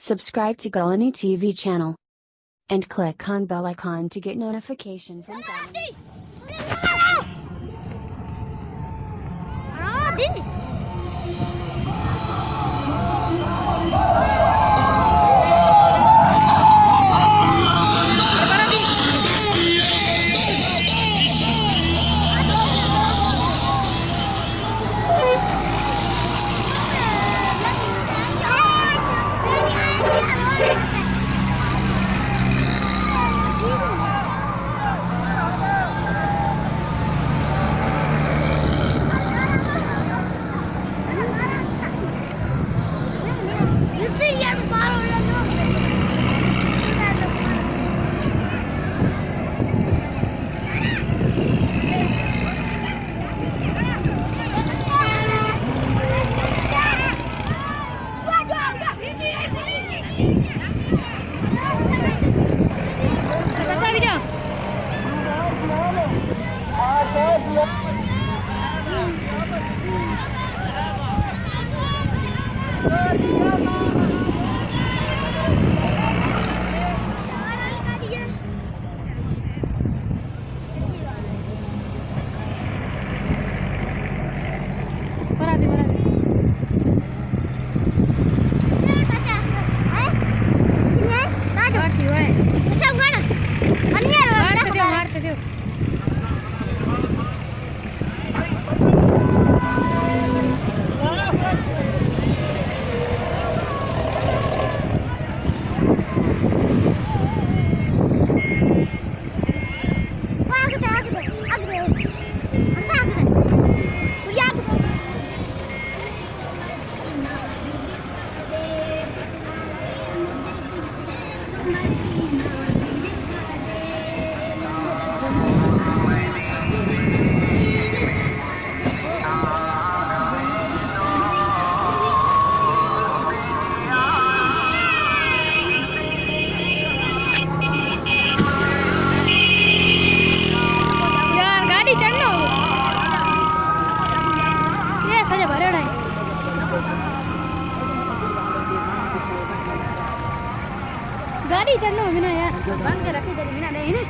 Subscribe to Galani TV channel and click on bell icon to get notification from Galani. गाड़ी चढ़ना बिना यार बंद के रखी तेरी बिना नहीं ना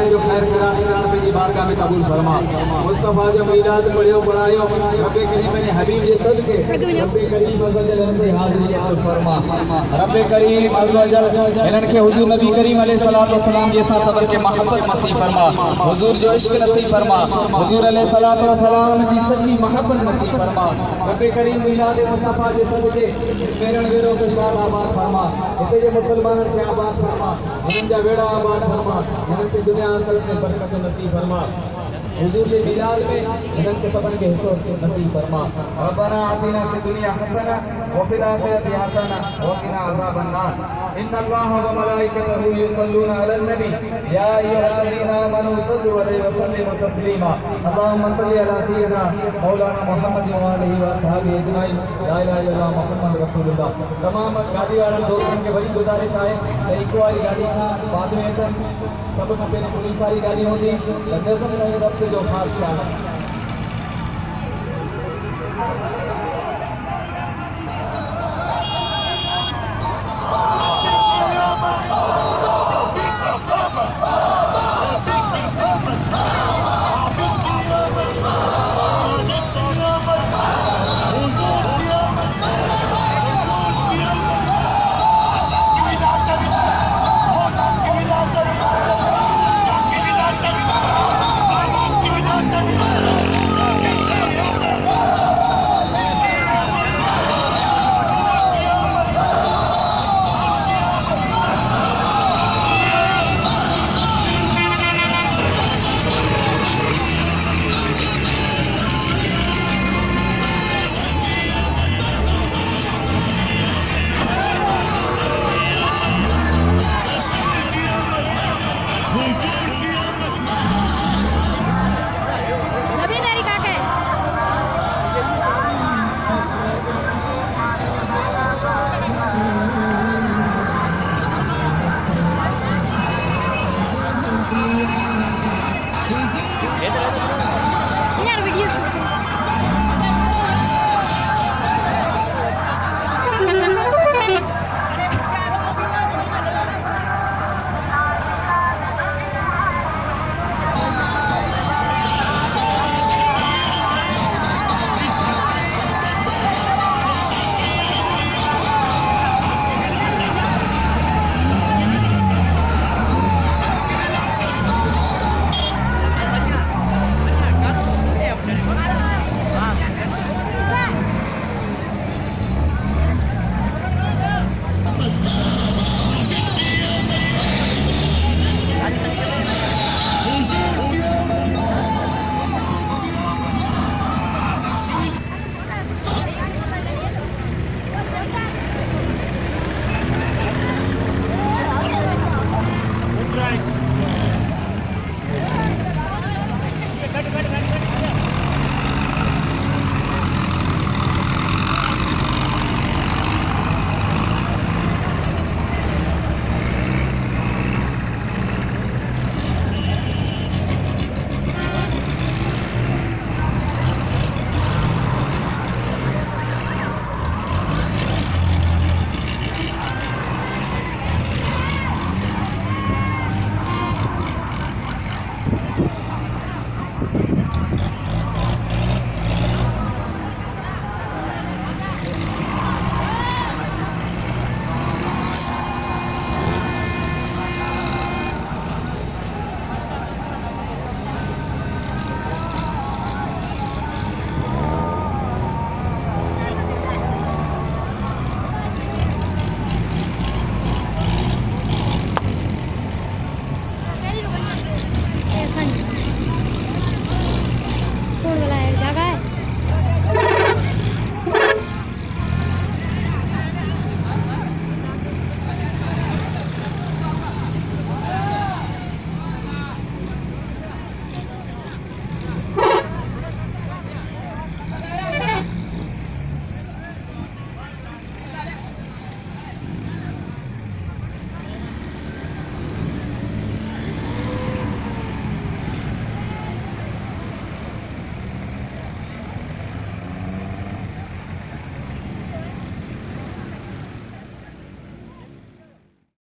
जो खैर कराने की बारगाह में कबूल फरमा। मुस्तफा जो मीलाद पढ़ियो पढ़ायो रब्बे करीम ने हबीब जे सदके रब्बे करीम अज़्ज़ल इनके हाज़िरी कबूल फरमा। रब्बे करीम अज़्ज़ल इनन के हुजूर नबी करीम अलैहिस्सलातु वस्सलाम जैसा सबर के मोहब्बत नसीब फरमा। हुजूर जो इश्क नसीब फरमा। हुजूर अलैहिस्सलातु वस्सलाम जी सच्ची मोहब्बत नसीब फरमा। रब्बे करीम मीलाद मुस्तफा जे सदके मेरन वेरो के शाद आबाद फरमा। इते जे मुसलमानन के आबाद फरमा। इनन जा बेड़ा आबाद फरमा। इनन के दुनिया आखिरत में बरकत नसीब फरमा। हुजूर के मिलाद में इनन के सबन के हिस्सों नसीब फरमा। रब्बना आतिना फी दुनिया हसना व फिल आखिरति हसना व क़िना अज़ाबन नार। इन्नल्लाहा व मलाइकतहु युसल्लूना अलन नबी या अय्युहल्लज़ीना आमनू सल्लु अलैहि व सल्लिमू तस्लीमा। अल्लाहुम्मा सल्लि अला सय्यिदिना मौलाना मुहम्मद व आलिहि व असहाबिहि अजमईन। ला इलाहा इल्लल्लाह मुहम्मद रसूलुल्लाह। तमाम गाड़ी वारनि दोस्तन के वही गुजारिश है त हिकु वारी गाड़ी खां बाद में अचनि। सब खां पहिरीं पुलिस वारी गाड़ी हूंदी त नज़र न रब्त जो ख़ासि ख्यालु।